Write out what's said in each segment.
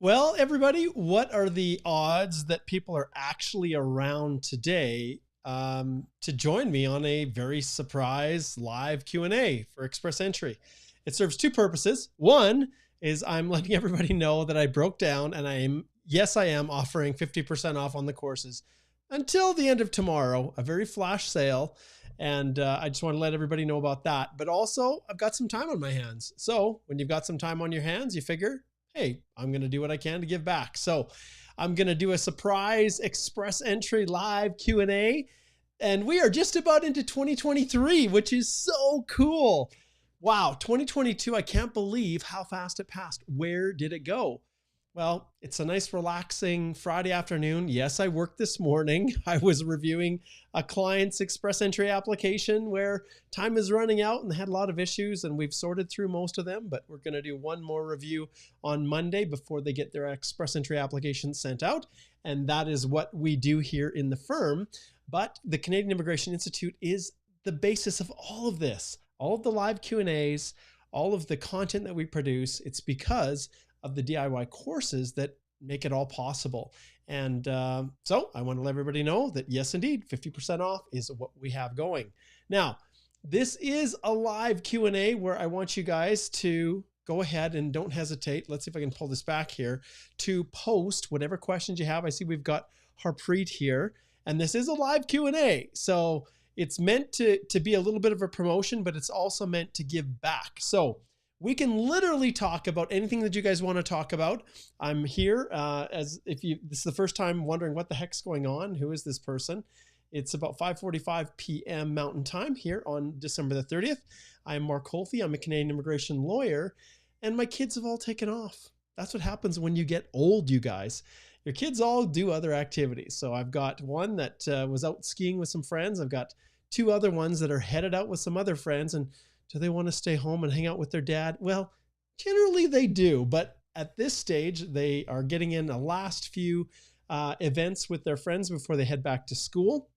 Well, everybody, what are the odds that people are actually around today to join me on a very surprise live Q&A for Express Entry? It serves two purposes. One is I'm letting everybody know that I broke down and I am offering 50% off on the courses until the end of tomorrow, a very flash sale. And I just want to let everybody know about that. But also, I've got some time on my hands. So when you've got some time on your hands, you figure, hey, I'm going to do what I can to give back. So I'm going to do a surprise Express Entry live Q&A. And we are just about into 2023, which is so cool. Wow, 2022, I can't believe how fast it passed. Where did it go? Well, it's a nice relaxing Friday afternoon. Yes, I worked this morning. I was reviewing a client's Express Entry application where time is running out and they had a lot of issues, and we've sorted through most of them, but we're going to do one more review on Monday before they get their Express Entry application sent out. And that is what we do here in the firm. But the Canadian Immigration Institute is the basis of all of this, all of the live Q&As, all of the content that we produce. It's because of the DIY courses that make it all possible. And so I want to let everybody know that yes, indeed, 50% off is what we have going. Now, this is a live Q&A where I want you guys to go ahead and don't hesitate. Let's see if I can pull this back here to post whatever questions you have. I see we've got Harpreet here, and this is a live Q&A. So it's meant to be a little bit of a promotion, but it's also meant to give back. So we can literally talk about anything that you guys want to talk about. I'm here this is the first time wondering what the heck's going on. Who is this person? It's about 5:45 p.m. Mountain Time here on December the 30th. I'm Mark Holthe. I'm a Canadian immigration lawyer, and my kids have all taken off. That's what happens when you get old, you guys. Your kids all do other activities. So I've got one that was out skiing with some friends. I've got two other ones that are headed out with some other friends, and do they want to stay home and hang out with their dad? Well, generally they do, but at this stage, they are getting in the last few events with their friends before they head back to school.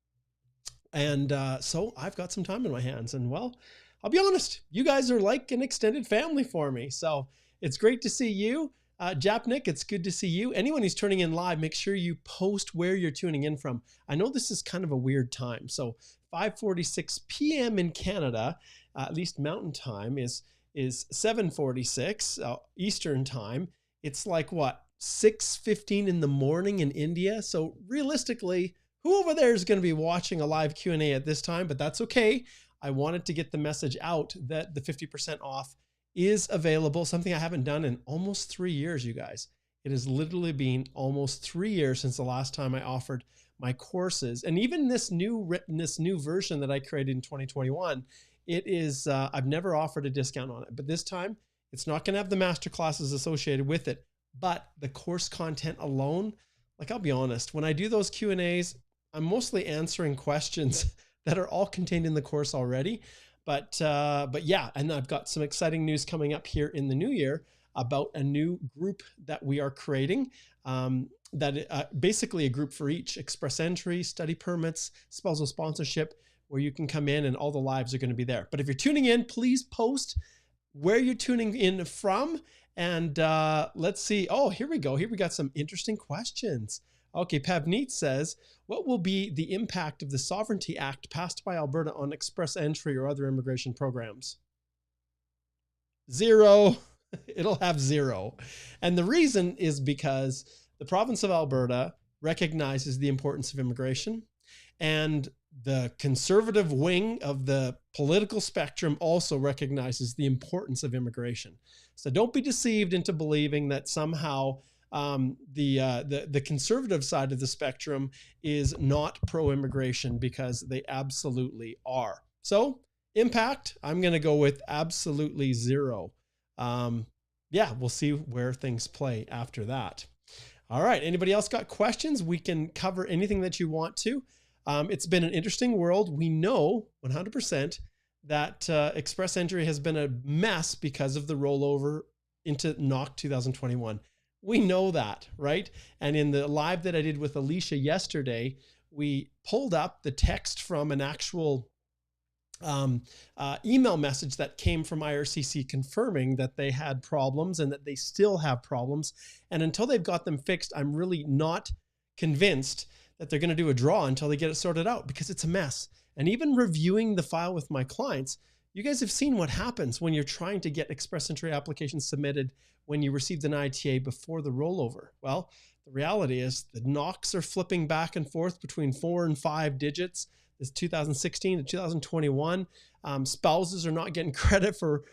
And so I've got some time in my hands, and well, I'll be honest, you guys are like an extended family for me. So it's great to see you. Japnik, it's good to see you. Anyone who's turning in live, make sure you post where you're tuning in from. I know this is kind of a weird time. So 5:46 p.m. in Canada, at least Mountain Time, is 7:46 Eastern Time. It's like what, 6:15 in the morning in India. So realistically, who over there is going to be watching a live Q&A at this time? But that's okay. I wanted to get the message out that the 50% off is available, something I haven't done in almost 3 years, you guys. It has literally been almost 3 years since the last time I offered my courses. And even this new version that I created in 2021, it is, I've never offered a discount on it, but this time it's not going to have the master classes associated with it, but the course content alone, like I'll be honest, when I do those Q&As, I'm mostly answering questions that are all contained in the course already. But yeah, and I've got some exciting news coming up here in the new year about a new group that we are creating. Basically a group for each: Express Entry, study permits, spousal sponsorship, where you can come in and all the lives are going to be there. But if you're tuning in, please post where you're tuning in from. And let's see. Oh, here we go. Here we got some interesting questions. Okay, Pavneet says, what will be the impact of the Sovereignty Act passed by Alberta on Express Entry or other immigration programs? Zero. It'll have zero. And the reason is because the province of Alberta recognizes the importance of immigration, and the conservative wing of the political spectrum also recognizes the importance of immigration. So don't be deceived into believing that somehow the conservative side of the spectrum is not pro-immigration, because they absolutely are. So impact, I'm going to go with absolutely zero. Yeah, we'll see where things play after that. All right. Anybody else got questions? We can cover anything that you want to. It's been an interesting world. We know 100% that Express Entry has been a mess because of the rollover into NOC 2021. We know that, right? And in the live that I did with Alicia yesterday, we pulled up the text from an actual email message that came from IRCC confirming that they had problems and that they still have problems. And until they've got them fixed, I'm really not convinced that they're going to do a draw until they get it sorted out, because it's a mess. And even reviewing the file with my clients, you guys have seen what happens when you're trying to get express entry applications submitted when you received an ITA before the rollover. Well, the reality is the knocks are flipping back and forth between 4 and 5 digits. This 2016 to 2021. Spouses are not getting credit for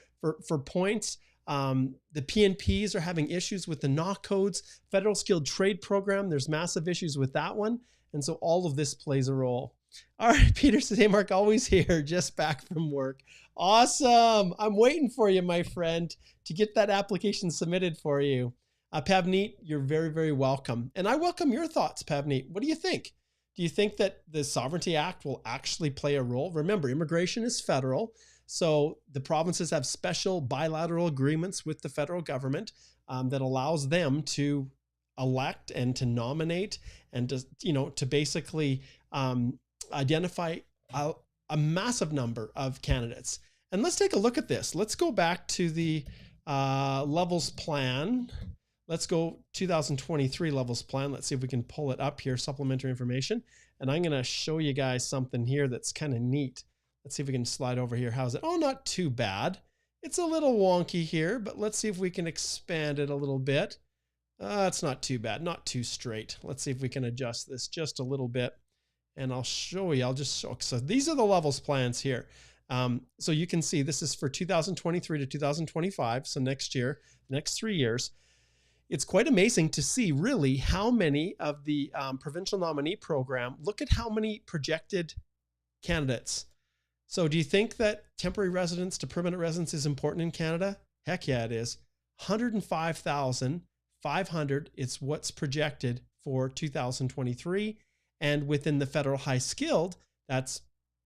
points. The PNPs are having issues with the knock codes. Federal Skilled Trade Program, there's massive issues with that one. And so all of this plays a role. All right, Peter says, hey, Mark, always here, just back from work. Awesome. I'm waiting for you, my friend, to get that application submitted for you. Pavneet, you're very, very welcome. And I welcome your thoughts, Pavneet. What do you think? Do you think that the Sovereignty Act will actually play a role? Remember, immigration is federal. So the provinces have special bilateral agreements with the federal government that allows them to elect and to nominate and to basically identify a massive number of candidates. And let's take a look at this. Let's go back to the levels plan. Let's go 2023 levels plan. Let's see if we can pull it up here, supplementary information. And I'm going to show you guys something here that's kind of neat. Let's see if we can slide over here. How's it? Oh, not too bad. It's a little wonky here, but let's see if we can expand it a little bit. It's not too bad, not too straight. Let's see if we can adjust this just a little bit. And I'll show you, I'll just show. So these are the levels plans here. So you can see this is for 2023 to 2025. So next year, next 3 years. It's quite amazing to see really how many of the provincial nominee program, look at how many projected candidates. So do you think that temporary residence to permanent residence is important in Canada? Heck yeah, it is. 105,500 it's what's projected for 2023. And within the federal high skilled, that's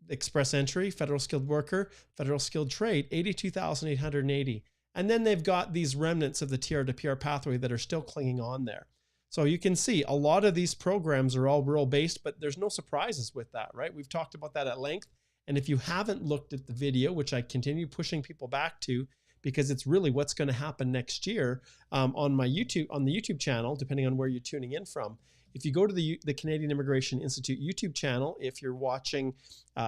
express entry, federal skilled worker, federal skilled trade, 82,880. And then they've got these remnants of the TR to PR pathway that are still clinging on there. So you can see a lot of these programs are all rural based, but there's no surprises with that, right? We've talked about that at length. And if you haven't looked at the video, which I continue pushing people back to, because it's really what's going to happen next year on the YouTube channel, depending on where you're tuning in from. If you go to the Canadian Immigration Institute YouTube channel, if you're watching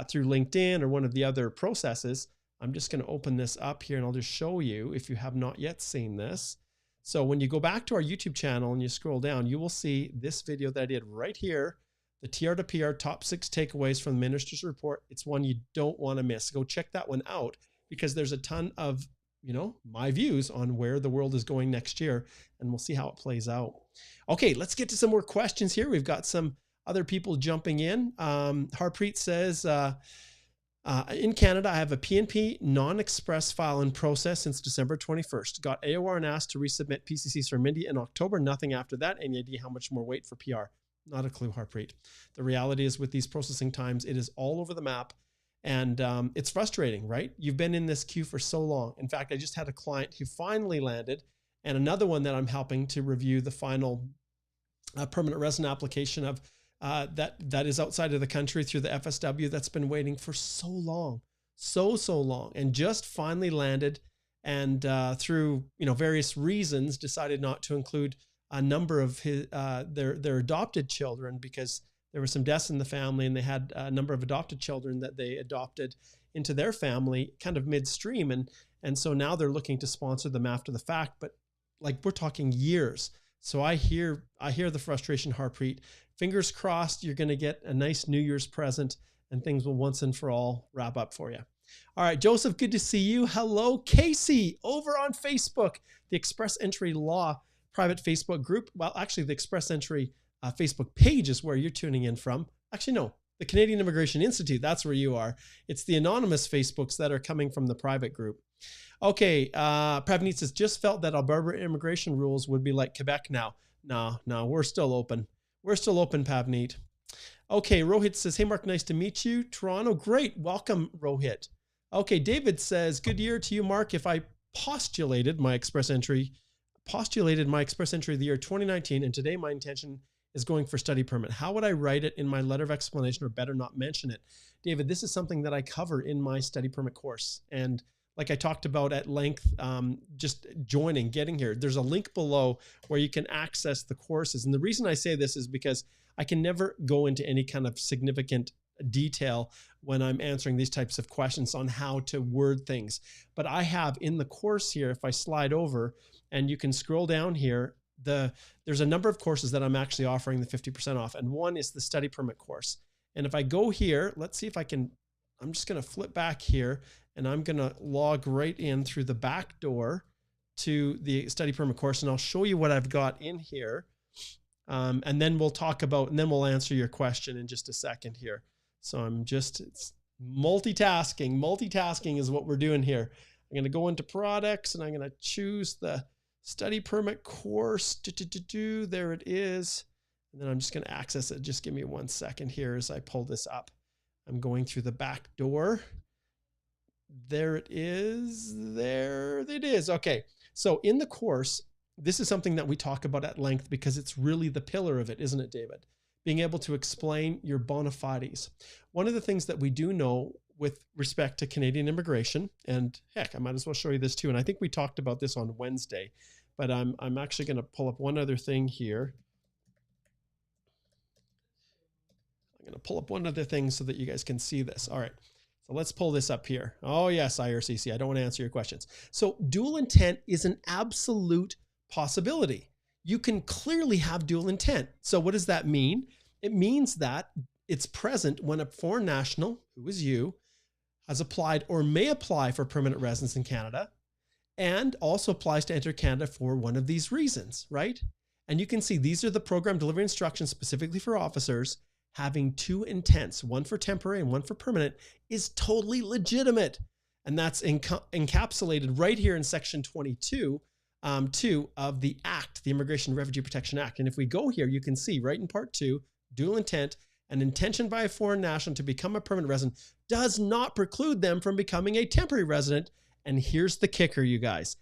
through LinkedIn or one of the other processes, I'm just going to open this up here and I'll just show you if you have not yet seen this. So when you go back to our YouTube channel and you scroll down, you will see this video that I did right here, the TR to PR top 6 takeaways from the Minister's Report. It's one you don't want to miss. Go check that one out, because there's a ton of, my views on where the world is going next year, and we'll see how it plays out. Okay, let's get to some more questions here. We've got some other people jumping in. Harpreet says, in Canada, I have a PNP non-express file in process since December 21st. Got AOR and asked to resubmit PCCs from India in October. Nothing after that. Any idea how much more wait for PR? Not a clue, Harpreet. The reality is with these processing times, it is all over the map. And it's frustrating, right? You've been in this queue for so long. In fact, I just had a client who finally landed, and another one that I'm helping to review the final permanent resident application of that is outside of the country through the FSW, that's been waiting for so long, so long, and just finally landed, and through various reasons decided not to include a number of his their adopted children, because there were some deaths in the family, and they had a number of adopted children that they adopted into their family kind of midstream, and so now they're looking to sponsor them after the fact, but like we're talking years. So I hear the frustration, Harpreet. Fingers crossed you're going to get a nice New Year's present and things will once and for all wrap up for you. All right, Joseph, good to see you. Hello, Casey, over on Facebook, the Express Entry Law private Facebook group. Well, actually, the Express Entry Facebook page is where you're tuning in from. Actually, no, the Canadian Immigration Institute, that's where you are. It's the anonymous Facebooks that are coming from the private group. Okay, Pravneet says, just felt that Alberta immigration rules would be like Quebec now. No, we're still open. We're still open, Pavneet. Okay, Rohit says, hey, Mark, nice to meet you. Toronto, great. Welcome, Rohit. Okay, David says, good year to you, Mark. If I postulated my express entry of the year 2019, and today my intention is going for study permit. How would I write it in my letter of explanation, or better not mention it? David, this is something that I cover in my study permit course. And like I talked about at length, just getting here, there's a link below where you can access the courses. And the reason I say this is because I can never go into any kind of significant detail when I'm answering these types of questions on how to word things. But I have in the course here, if I slide over and you can scroll down here, there's a number of courses that I'm actually offering the 50% off. And one is the study permit course. And if I go here, let's see if I can, I'm just going to flip back here, and I'm going to log right in through the back door to the study permit course. And I'll show you what I've got in here. And then we'll talk about, and then we'll answer your question in just a second here. So I'm just, it's multitasking. Multitasking is what we're doing here. I'm going to go into products, and I'm going to choose the study permit course. There it is. And then I'm just going to access it. Just give me 1 second here as I pull this up. I'm going through the back door. There it is. There it is. Okay. So in the course, this is something that we talk about at length because it's really the pillar of it, isn't it, David? Being able to explain your bona fides. One of the things that we do know with respect to Canadian immigration, and heck, I might as well show you this too. And I think we talked about this on Wednesday, but I'm actually going to pull up one other thing here. I'm going to pull up one other thing so that you guys can see this. All right. So let's pull this up here. Oh yes, IRCC. I don't want to answer your questions. So dual intent is an absolute possibility. You can clearly have dual intent. So what does that mean? It means that it's present when a foreign national, who is you, has applied or may apply for permanent residence in Canada, and also applies to enter Canada for one of these reasons, right? And you can see these are the program delivery instructions specifically for officers. Having two intents, one for temporary and one for permanent, is totally legitimate. And that's encapsulated right here in section 22 of the Act, the Immigration and Refugee Protection Act. And if we go here, you can see right in part 2, dual intent, an intention by a foreign national to become a permanent resident does not preclude them from becoming a temporary resident. And here's the kicker, you guys.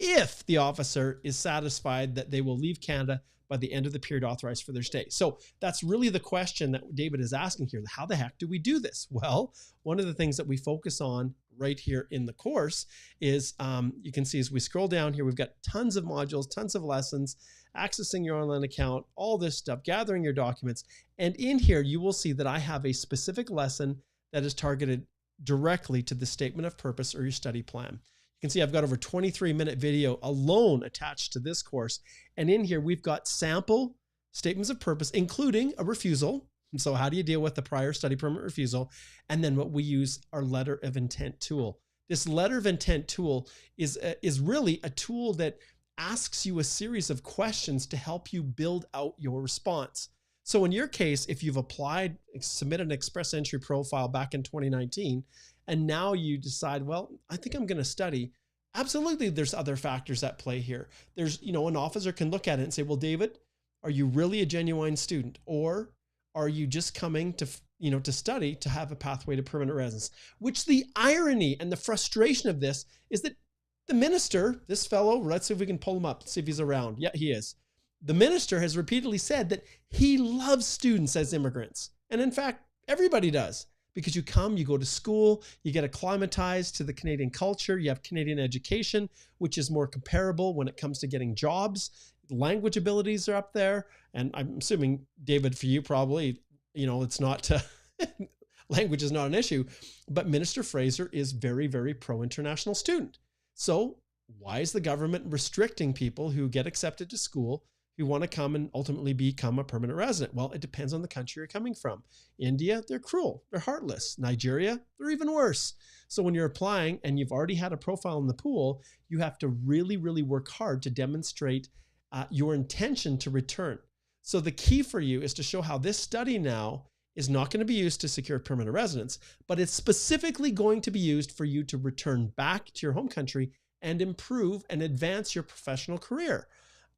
If the officer is satisfied that they will leave Canada by the end of the period authorized for their stay. So that's really the question that David is asking here. How the heck do we do this? Well, one of the things that we focus on right here in the course is, you can see as we scroll down here, we've got tons of modules, tons of lessons, accessing your online account, all this stuff, gathering your documents. And in here, you will see that I have a specific lesson that is targeted directly to the statement of purpose or your study plan. You can see I've got over 23-minute video alone attached to this course. And in here, we've got sample statements of purpose, including a refusal. And so how do you deal with the prior study permit refusal? And then what we use, our letter of intent tool. This letter of intent tool is really a tool that asks you a series of questions to help you build out your response. So in your case, if you've applied, submitted an express entry profile back in 2019, and now you decide, well, I think I'm going to study. Absolutely, there's other factors at play here. There's, an officer can look at it and say, well, David, are you really a genuine student? Or are you just coming to, to study to have a pathway to permanent residence? Which the irony and the frustration of this is that the minister, this fellow, let's see if we can pull him up, see if he's around. Yeah, he is. The minister has repeatedly said that he loves students as immigrants. And in fact, everybody does. Because you come, you go to school, you get acclimatized to the Canadian culture, you have Canadian education, which is more comparable when it comes to getting jobs. Language abilities are up there. And I'm assuming, David, for you probably, it's not, language is not an issue, but Minister Fraser is very, very pro-international student. So why is the government restricting people who get accepted to school who want to come and ultimately become a permanent resident? Well, it depends on the country you're coming from. India, they're cruel, they're heartless. Nigeria, they're even worse. So when you're applying and you've already had a profile in the pool, you have to really, really work hard to demonstrate your intention to return. So the key for you is to show how this study now is not going to be used to secure permanent residence, but it's specifically going to be used for you to return back to your home country and improve and advance your professional career.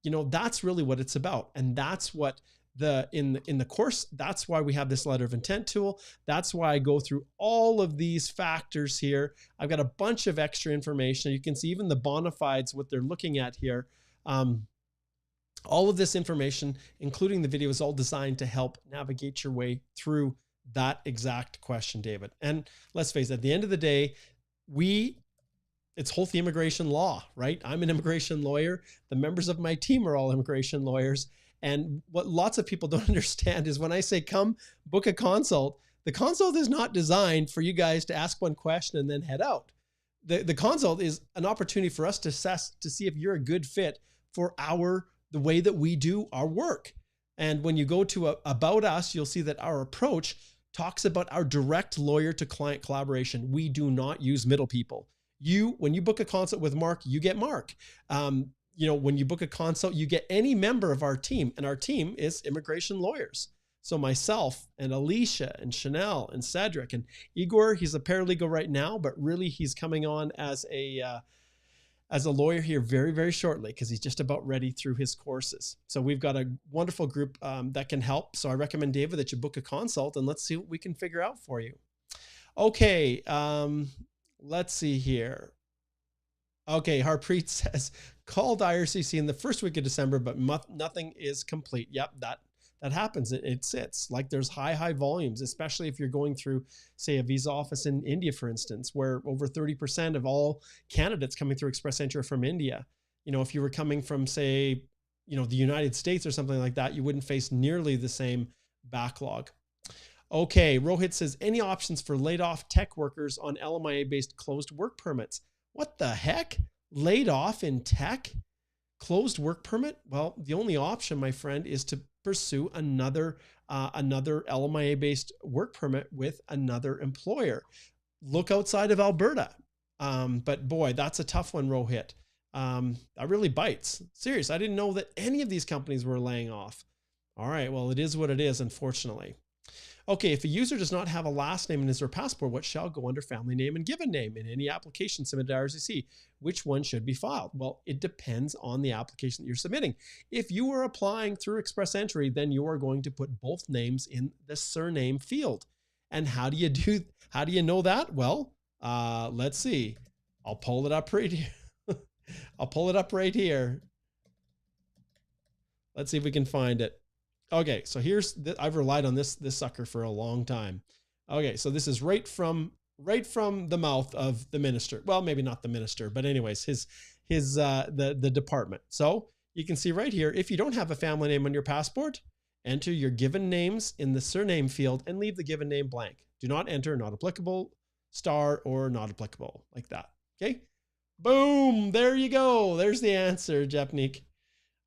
That's really what it's about. And that's what in the course, that's why we have this letter of intent tool. That's why I go through all of these factors here. I've got a bunch of extra information. You can see even the bona fides, what they're looking at here. All of this information, including the video, is all designed to help navigate your way through that exact question, David. And let's face it, at the end of the day, it's Holthe immigration law, right? I'm an immigration lawyer. The members of my team are all immigration lawyers. And what lots of people don't understand is when I say, come book a consult, the consult is not designed for you guys to ask one question and then head out. The consult is an opportunity for us to assess, to see if you're a good fit for the way that we do our work. And when you go to About Us, you'll see that our approach talks about our direct lawyer to client collaboration. We do not use middle people. When you book a consult with Mark, you get Mark. When you book a consult, you get any member of our team, and our team is immigration lawyers. So myself and Alicia and Chanel and Cedric and Igor, he's a paralegal right now, but really he's coming on as a lawyer here very, very shortly because he's just about ready through his courses. So we've got a wonderful group that can help. So I recommend, David, that you book a consult and let's see what we can figure out for you. Okay, let's see here. Okay, Harpreet says, called IRCC in the first week of December, but nothing is complete. Yep, that happens. It sits like there's high volumes, especially if you're going through, say, a visa office in India, for instance, where over 30% of all candidates coming through Express Entry are from India. If you were coming from, say, the United States or something like that, you wouldn't face nearly the same backlog. Okay, Rohit says, any options for laid off tech workers on LMIA-based closed work permits? What the heck? Laid off in tech? Closed work permit? Well, the only option, my friend, is to pursue another LMIA-based work permit with another employer. Look outside of Alberta. But boy, that's a tough one, Rohit. That really bites. Serious. I didn't know that any of these companies were laying off. All right. Well, it is what it is, unfortunately. Okay, if a user does not have a last name in his or passport, what shall go under family name and given name in any application submitted to IRCC? Which one should be filed? Well, it depends on the application that you're submitting. If you are applying through Express Entry, then you are going to put both names in the surname field. And how do you know that? Well, let's see. I'll pull it up right here. I'll pull it up right here. Let's see if we can find it. Okay, so I've relied on this sucker for a long time. Okay, so this is right from the mouth of the minister. Well, maybe not the minister, but anyways, the department. So you can see right here, if you don't have a family name on your passport, enter your given names in the surname field and leave the given name blank. Do not enter not applicable, star, or not applicable, like that. Okay, boom, there you go. There's the answer, Jepnik.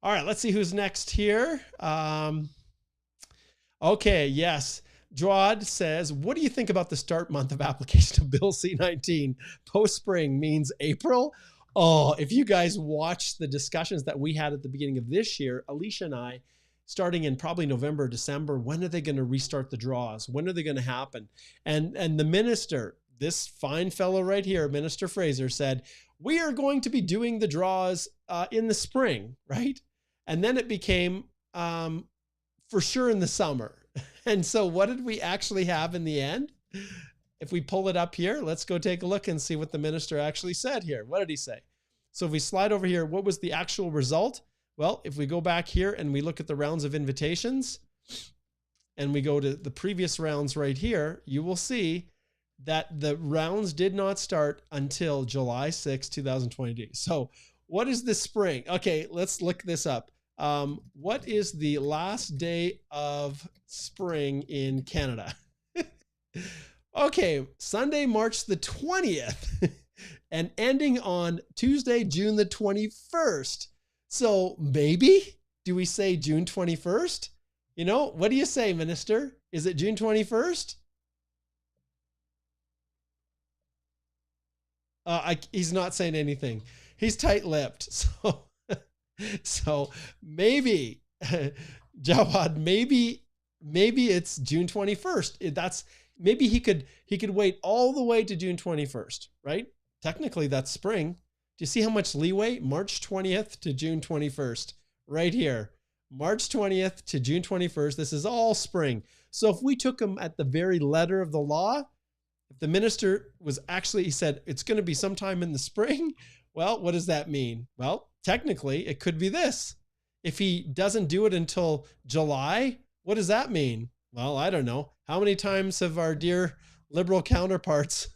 All right, let's see who's next here. Okay, yes. Drawd says, what do you think about the start month of application of Bill C-19? Post-spring means April? Oh, if you guys watch the discussions that we had at the beginning of this year, Alicia and I, starting in probably November, December, when are they going to restart the draws? When are they going to happen? And the minister, this fine fellow right here, Minister Fraser, said, we are going to be doing the draws in the spring, right? And then it became for sure in the summer. And so what did we actually have in the end? If we pull it up here, let's go take a look and see what the minister actually said here. What did he say? So if we slide over here, what was the actual result? Well, if we go back here and we look at the rounds of invitations and we go to the previous rounds right here, you will see that the rounds did not start until July 6, 2022. So what is the spring? Okay, let's look this up. What is the last day of spring in Canada? Okay, Sunday, March the 20th and ending on Tuesday, June the 21st. So maybe, do we say June 21st? What do you say, Minister? Is it June 21st? He's not saying anything. He's tight-lipped. So maybe, Jawad, maybe it's June 21st. Maybe he could wait all the way to June 21st, right? Technically that's spring. Do you see how much leeway? March 20th to June 21st, right here. March 20th to June 21st. This is all spring. So if we took him at the very letter of the law, if the minister he said it's going to be sometime in the spring, well, what does that mean? Well, technically it could be this. If he doesn't do it until July, what does that mean? Well, I don't know. How many times have our dear Liberal counterparts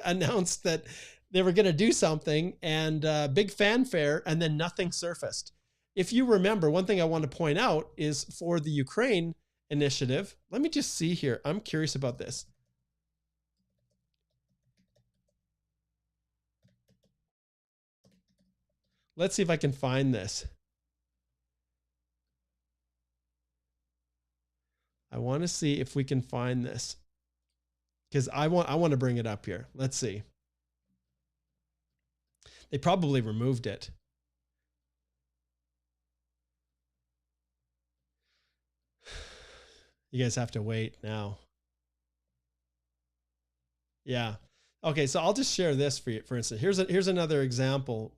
announced that they were going to do something and big fanfare, and then nothing surfaced? If you remember, one thing I want to point out is for the Ukraine initiative. Let me just see here. I'm curious about this. Let's see if I can find this. I want to see if we can find this, because I want to bring it up here. Let's see. They probably removed it. You guys have to wait now. Yeah. Okay, so I'll just share this for you. For instance, here's another example.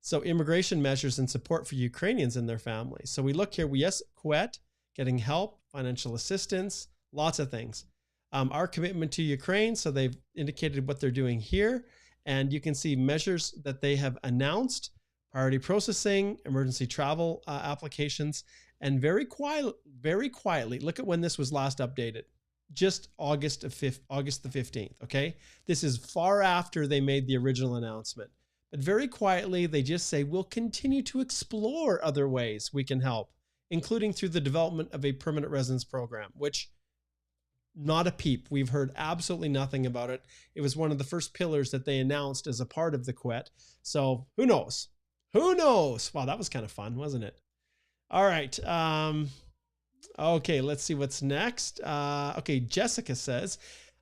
So immigration measures and support for Ukrainians and their families. So we look here. Yes, Quet, getting help, financial assistance, lots of things. Our commitment to Ukraine. So they've indicated what they're doing here, and you can see measures that they have announced: priority processing, emergency travel applications, and very quietly. Look at when this was last updated. Just August the 15th. Okay. This is far after they made the original announcement, but very quietly, they just say, we'll continue to explore other ways we can help, including through the development of a permanent residence program, which not a peep. We've heard absolutely nothing about it. It was one of the first pillars that they announced as a part of the Quet. So who knows? Who knows? Wow. That was kind of fun, wasn't it? All right. Okay, let's see what's next. Okay, Jessica says,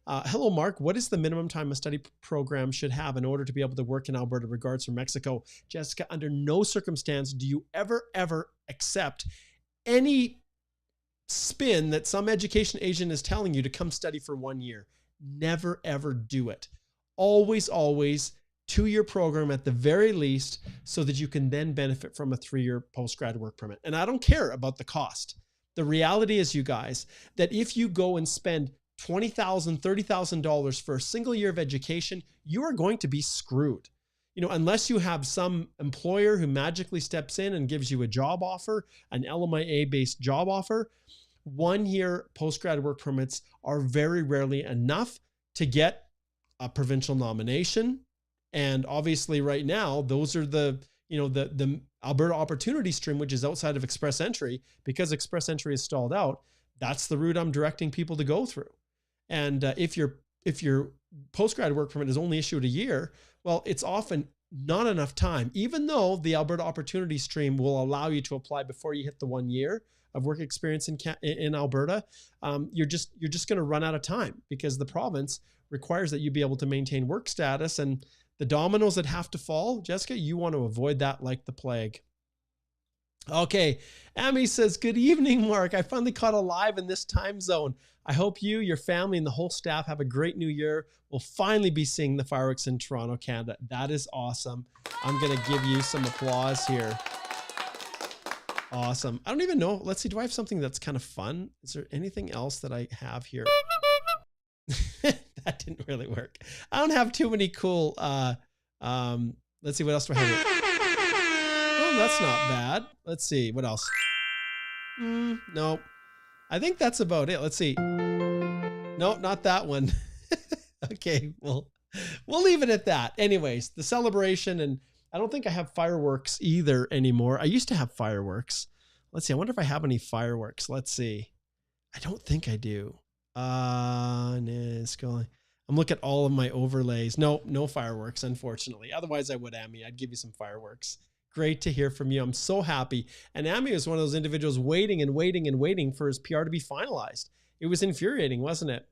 hello, Mark. What is the minimum time a study program should have in order to be able to work in Alberta? Regards from Mexico. Jessica, under no circumstance do you ever accept any spin that some education agent is telling you to come study for 1 year. Never, ever do it. Always 2-year program at the very least, so that you can then benefit from a 3-year postgrad work permit. And I don't care about the cost. The reality is, you guys, that if you go and spend $20,000, $30,000 for a single year of education, you are going to be screwed. You know, unless you have some employer who magically steps in and gives you a job offer, an LMIA-based job offer. 1-year postgrad work permits are very rarely enough to get a provincial nomination. And obviously right now, those are the Alberta Opportunity Stream, which is outside of Express Entry, because Express Entry is stalled out. That's the route I'm directing people to go through. And if your postgrad work permit is only issued a year, well, it's often not enough time, even though the Alberta Opportunity Stream will allow you to apply before you hit the 1 year of work experience in Alberta. You're just going to run out of time, because the province requires that you be able to maintain work status, and the dominoes that have to fall, Jessica, you want to avoid that like the plague. Okay, Amy says, good evening, Mark. I finally caught a live in this time zone. I hope you, your family, and the whole staff have a great new year. We'll finally be seeing the fireworks in Toronto, Canada. That is awesome. I'm going to give you some applause here. Awesome. I don't even know. Let's see. Do I have something that's kind of fun? Is there anything else that I have here? That didn't really work. I don't have too many cool, let's see, what else do I have here? Oh, that's not bad. Let's see, what else? No, I think that's about it. Let's see. No, not that one. Okay, well, we'll leave it at that. Anyways, the celebration, and I don't think I have fireworks either anymore. I used to have fireworks. Let's see, I wonder if I have any fireworks. Let's see. I don't think I do. I'm looking at all of my overlays. No fireworks, unfortunately. Otherwise, I would, Amy. I'd give you some fireworks. Great to hear from you. I'm so happy. And Amy was one of those individuals waiting for his PR to be finalized. It was infuriating, wasn't it?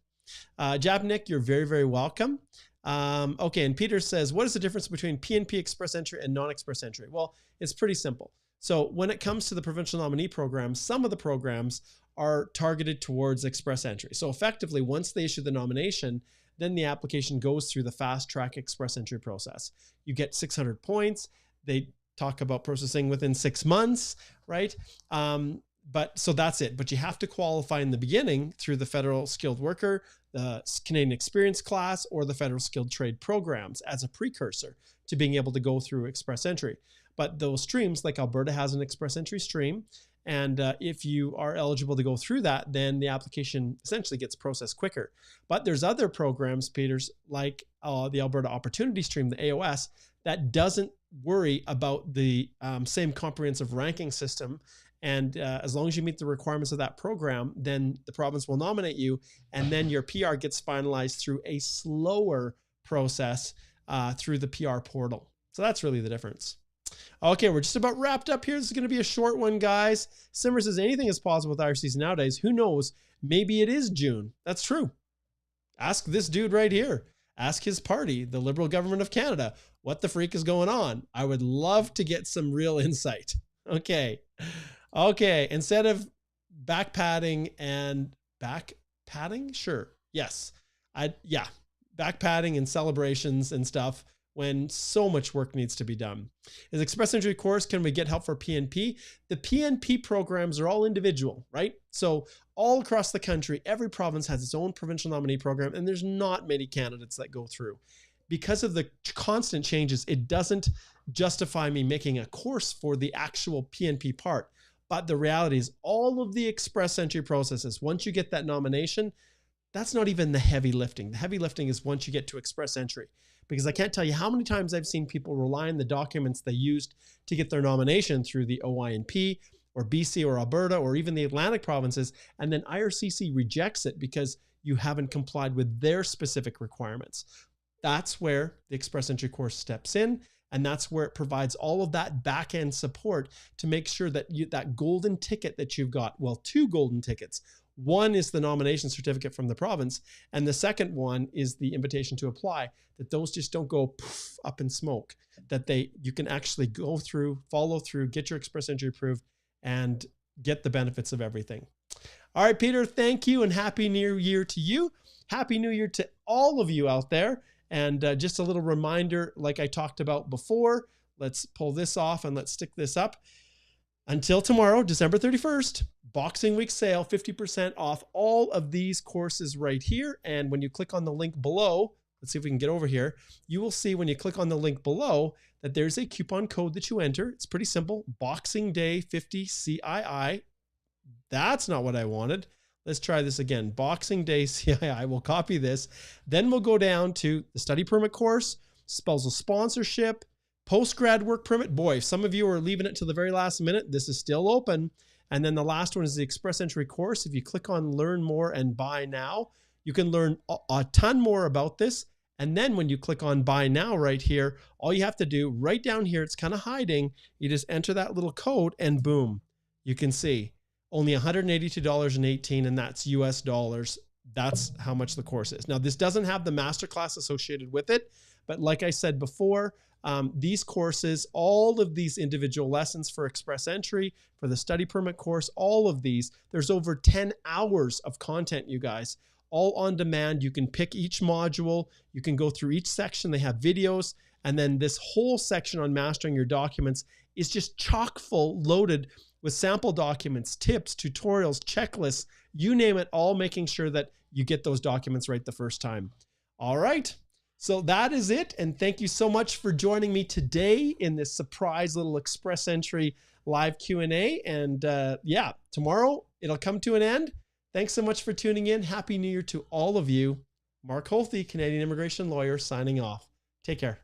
Jabnik, you're very, very welcome. Okay, and Peter says, what is the difference between PNP Express Entry and non-Express Entry? Well, it's pretty simple. So when it comes to the provincial nominee programs, some of the programs are targeted towards Express Entry. So effectively, once they issue the nomination, then the application goes through the fast track Express Entry process. You get 600 points. They talk about processing within 6 months, right? But so that's it. But you have to qualify in the beginning through the Federal Skilled Worker, the Canadian Experience class, or the Federal Skilled Trade programs as a precursor to being able to go through Express Entry. but those streams, like Alberta has an express entry stream. And if you are eligible to go through that, then the application essentially gets processed quicker. But there's other programs, Peters, like the Alberta Opportunity Stream, the AOS, that doesn't worry about the same comprehensive ranking system. And as long as you meet the requirements of that program, then the province will nominate you. And then your PR gets finalized through a slower process through the PR portal. So that's really the difference. Okay, we're just about wrapped up here. This is going to be a short one, guys. Simmer says anything is possible with IRCC nowadays. Who knows? Maybe it is June. That's true. Ask this dude right here. Ask his party, the Liberal Government of Canada, what the freak is going on. I would love to get some real insight. Okay. Okay. Instead of back padding and back padding, sure. Yes. Back padding and celebrations and stuff when so much work needs to be done. As Express Entry course, can we get help for PNP? The PNP programs are all individual, right? So all across the country, every province has its own provincial nominee program, and there's not many candidates that go through. Because of the constant changes, it doesn't justify me making a course for the actual PNP part. But the reality is all of the Express Entry processes, once you get that nomination, that's not even the heavy lifting. The heavy lifting is once you get to Express Entry. Because I can't tell you how many times I've seen people rely on the documents they used to get their nomination through the OINP or BC or Alberta or even the Atlantic provinces, and then IRCC rejects it because you haven't complied with their specific requirements. That's where the Express Entry course steps in, and that's where it provides all of that back-end support to make sure that that golden ticket that you've got, well, 2 golden tickets. One is the nomination certificate from the province, and the second one is the invitation to apply, that those just don't go poof, up in smoke, that you can actually go through, follow through, get your Express Entry approved, and get the benefits of everything. All right, Peter, thank you, and Happy New Year to you. Happy New Year to all of you out there. And just a little reminder, like I talked about before, let's pull this off and let's stick this up. Until tomorrow, December 31st, Boxing Week sale, 50% off all of these courses right here. And when you click on the link below, let's see if we can get over here. You will see when you click on the link below that there's a coupon code that you enter. It's pretty simple. Boxing Day 50 CII. That's not what I wanted. Let's try this again. Boxing Day CII. We'll copy this. Then we'll go down to the study permit course, spousal sponsorship, post-grad work permit. Boy, if some of you are leaving it to the very last minute, this is still open. And then the last one is the Express Entry course. If you click on Learn More and Buy Now, you can learn a ton more about this. And then when you click on Buy Now right here, all you have to do right down here, it's kind of hiding. You just enter that little code and boom, you can see only $182.18, and that's US dollars. That's how much the course is. Now, this doesn't have the masterclass associated with it, but like I said before, these courses, all of these individual lessons for Express Entry, for the study permit course, all of these, there's over 10 hours of content, you guys, all on demand. You can pick each module. You can go through each section. They have videos. And then this whole section on mastering your documents is just chock full, loaded with sample documents, tips, tutorials, checklists, you name it, all making sure that you get those documents right the first time. All right. So that is it. And thank you so much for joining me today in this surprise little Express Entry live Q&A. And yeah, tomorrow it'll come to an end. Thanks so much for tuning in. Happy New Year to all of you. Mark Holthe, Canadian immigration lawyer, signing off. Take care.